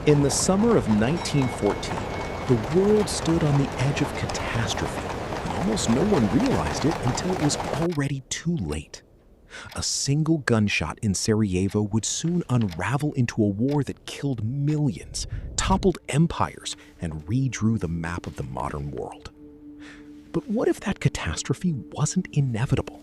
In the summer of 1914, the world stood on the edge of catastrophe, and almost no one realized it until it was already too late. A single gunshot in Sarajevo would soon unravel into a war that killed millions, toppled empires, and redrew the map of the modern world. But what if that catastrophe wasn't inevitable?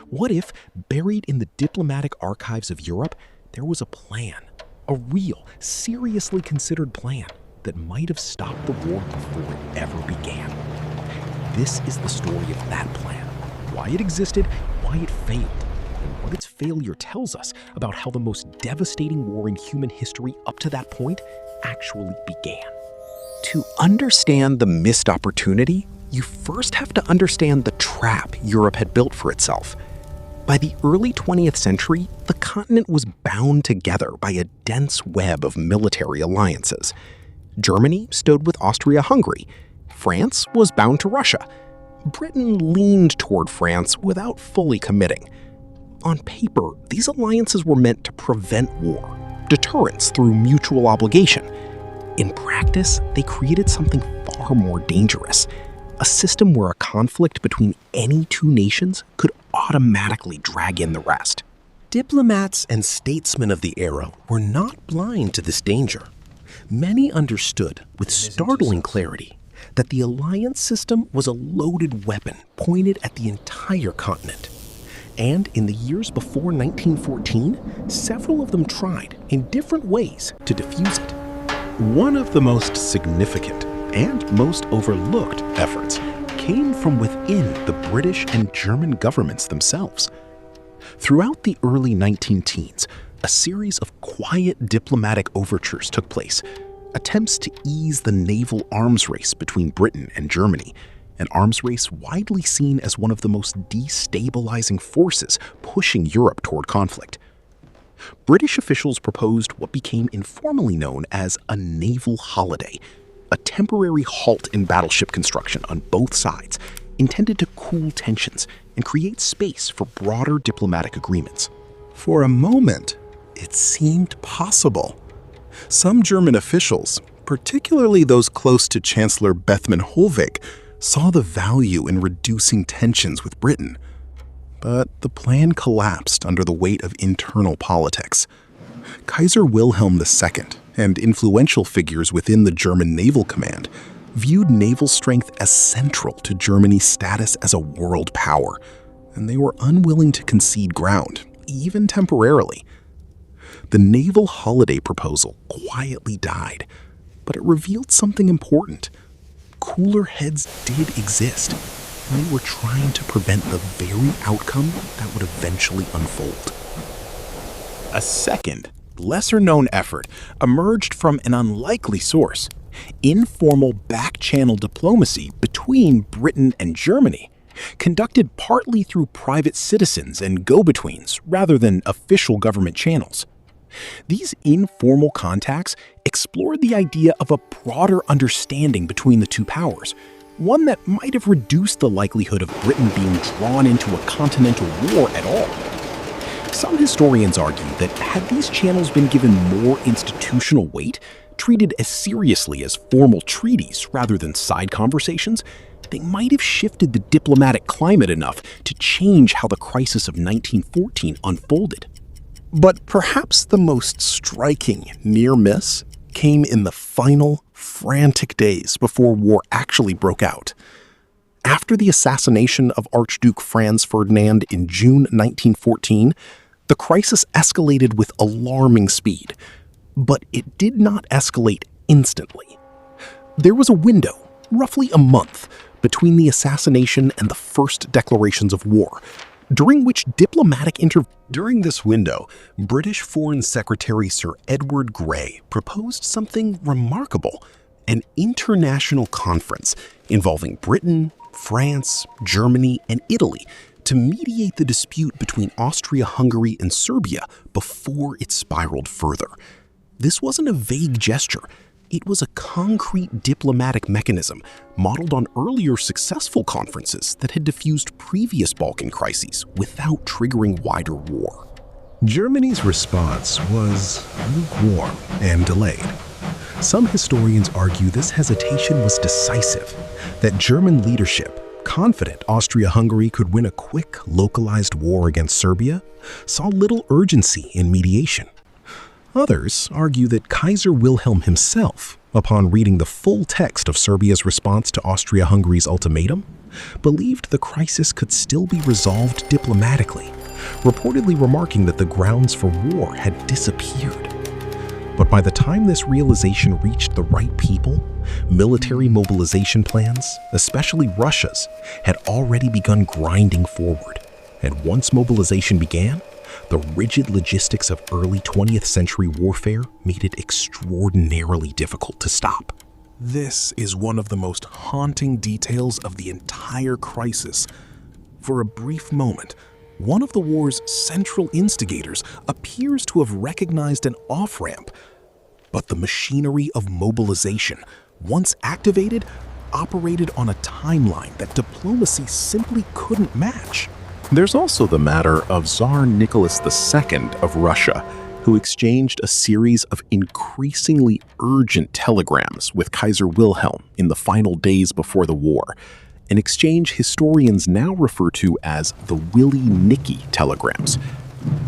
What if, buried in the diplomatic archives of Europe, there was a plan, a real, seriously considered plan that might have stopped the war before it ever began? This is the story of that plan, why it existed, why it failed, and what its failure tells us about how the most devastating war in human history up to that point actually began. To understand the missed opportunity, you first have to understand the trap Europe had built for itself. By the early 20th century, the continent was bound together by a dense web of military alliances. Germany stood with Austria-Hungary. France was bound to Russia. Britain leaned toward France without fully committing. On paper, these alliances were meant to prevent war, deterrence through mutual obligation. In practice, they created something far more dangerous, a system where a conflict between any two nations could automatically drag in the rest. Diplomats and statesmen of the era were not blind to this danger. Many understood with startling clarity that the alliance system was a loaded weapon pointed at the entire continent. And in the years before 1914, several of them tried, in different ways, to defuse it. One of the most significant and most overlooked efforts came from within the British and German governments themselves. Throughout the early 19-teens, a series of quiet diplomatic overtures took place, attempts to ease the naval arms race between Britain and Germany, an arms race widely seen as one of the most destabilizing forces pushing Europe toward conflict. British officials proposed what became informally known as a naval holiday, a temporary halt in battleship construction on both sides, intended to cool tensions and create space for broader diplomatic agreements. For a moment, it seemed possible. Some German officials, particularly those close to Chancellor Bethmann Hollweg, saw the value in reducing tensions with Britain. But the plan collapsed under the weight of internal politics. Kaiser Wilhelm II and influential figures within the German Naval Command viewed naval strength as central to Germany's status as a world power, and they were unwilling to concede ground, even temporarily. The naval holiday proposal quietly died, but it revealed something important. Cooler heads did exist, and they were trying to prevent the very outcome that would eventually unfold. A second, lesser-known effort emerged from an unlikely source: informal back-channel diplomacy between Britain and Germany, conducted partly through private citizens and go-betweens rather than official government channels. These informal contacts explored the idea of a broader understanding between the two powers, one that might have reduced the likelihood of Britain being drawn into a continental war at all. Some historians argue that had these channels been given more institutional weight, treated as seriously as formal treaties rather than side conversations, they might have shifted the diplomatic climate enough to change how the crisis of 1914 unfolded. But perhaps the most striking near miss came in the final, frantic days before war actually broke out. After the assassination of Archduke Franz Ferdinand in June 1914, the crisis escalated with alarming speed. But it did not escalate instantly. There was a window, roughly a month, between the assassination and the first declarations of war, during which During this window, British Foreign Secretary Sir Edward Grey proposed something remarkable: an international conference involving Britain, France, Germany, and Italy to mediate the dispute between Austria-Hungary and Serbia before it spiraled further. This wasn't a vague gesture. It was a concrete diplomatic mechanism modeled on earlier successful conferences that had diffused previous Balkan crises without triggering wider war. Germany's response was lukewarm and delayed. Some historians argue this hesitation was decisive, that German leadership, confident Austria-Hungary could win a quick, localized war against Serbia, saw little urgency in mediation. Others argue that Kaiser Wilhelm himself, upon reading the full text of Serbia's response to Austria-Hungary's ultimatum, believed the crisis could still be resolved diplomatically, reportedly remarking that the grounds for war had disappeared. But by the time this realization reached the right people, military mobilization plans, especially Russia's, had already begun grinding forward. And once mobilization began, the rigid logistics of early 20th century warfare made it extraordinarily difficult to stop. This is one of the most haunting details of the entire crisis. For a brief moment, one of the war's central instigators appears to have recognized an off-ramp. But the machinery of mobilization, once activated, operated on a timeline that diplomacy simply couldn't match. There's also the matter of Tsar Nicholas II of Russia, who exchanged a series of increasingly urgent telegrams with Kaiser Wilhelm in the final days before the war, an exchange historians now refer to as the Willy-Nicky telegrams.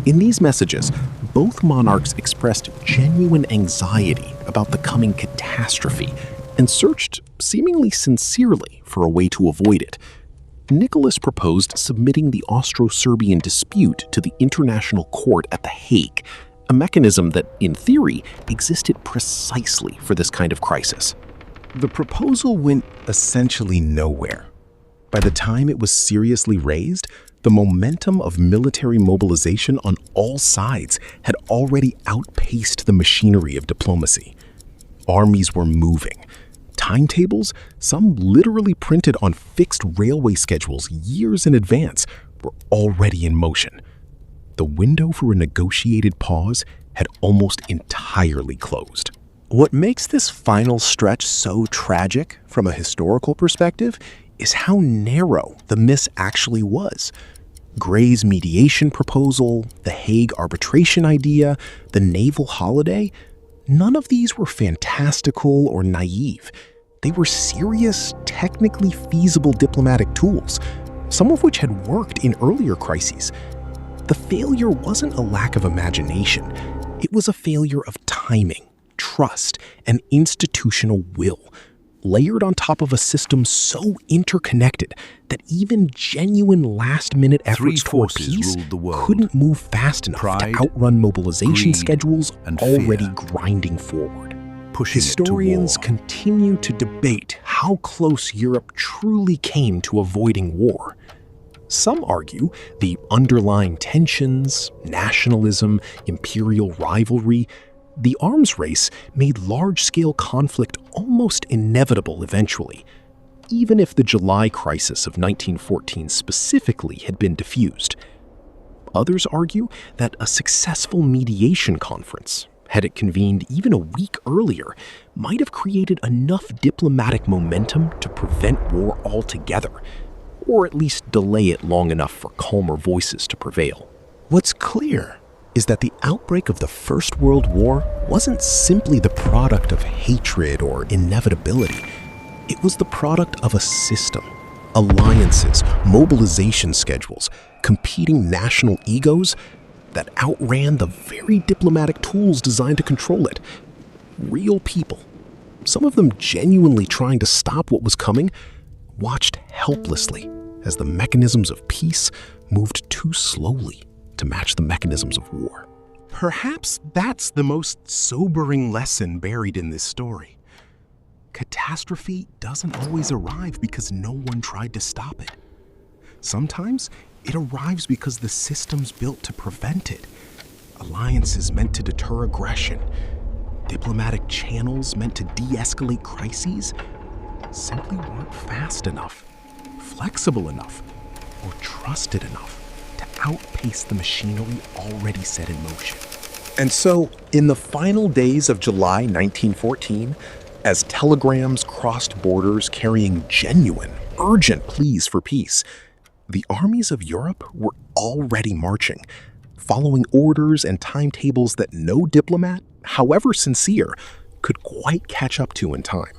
In these messages, both monarchs expressed genuine anxiety about the coming catastrophe and searched, seemingly sincerely, for a way to avoid it. Nicholas proposed submitting the Austro-Serbian dispute to the International Court at The Hague, a mechanism that, in theory, existed precisely for this kind of crisis. The proposal went essentially nowhere. By the time it was seriously raised, the momentum of military mobilization on all sides had already outpaced the machinery of diplomacy. Armies were moving. Timetables, some literally printed on fixed railway schedules years in advance, were already in motion. The window for a negotiated pause had almost entirely closed. What makes this final stretch so tragic from a historical perspective is how narrow the miss actually was. Gray's mediation proposal, the Hague arbitration idea, the naval holiday, none of these were fantastical or naive. They were serious, technically feasible diplomatic tools, some of which had worked in earlier crises. The failure wasn't a lack of imagination. It was a failure of timing, trust, and institutional will, layered on top of a system so interconnected that even genuine last-minute efforts toward peace couldn't move fast enough to outrun mobilization schedules already grinding forward. Historians continue to debate how close Europe truly came to avoiding war. Some argue the underlying tensions, nationalism, imperial rivalry, the arms race made large-scale conflict almost inevitable eventually, even if the July crisis of 1914 specifically had been diffused. Others argue that a successful mediation conference, had it convened even a week earlier, might have created enough diplomatic momentum to prevent war altogether, or at least delay it long enough for calmer voices to prevail. What's clear is that the outbreak of the First World War wasn't simply the product of hatred or inevitability. It was the product of a system, alliances, mobilization schedules, competing national egos that outran the very diplomatic tools designed to control it. Real people, some of them genuinely trying to stop what was coming, watched helplessly as the mechanisms of peace moved too slowly to match the mechanisms of war. Perhaps that's the most sobering lesson buried in this story. Catastrophe doesn't always arrive because no one tried to stop it. Sometimes it arrives because the system's built to prevent it. Alliances meant to deter aggression, diplomatic channels meant to de-escalate crises, simply weren't fast enough, flexible enough, or trusted enough to outpace the machinery already set in motion. And so, in the final days of July 1914, as telegrams crossed borders carrying genuine, urgent pleas for peace, the armies of Europe were already marching, following orders and timetables that no diplomat, however sincere, could quite catch up to in time.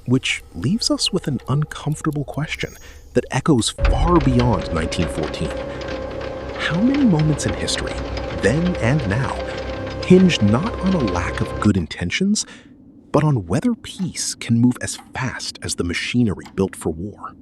Which leaves us with an uncomfortable question that echoes far beyond 1914. How many moments in history, then and now, hinge not on a lack of good intentions, but on whether peace can move as fast as the machinery built for war?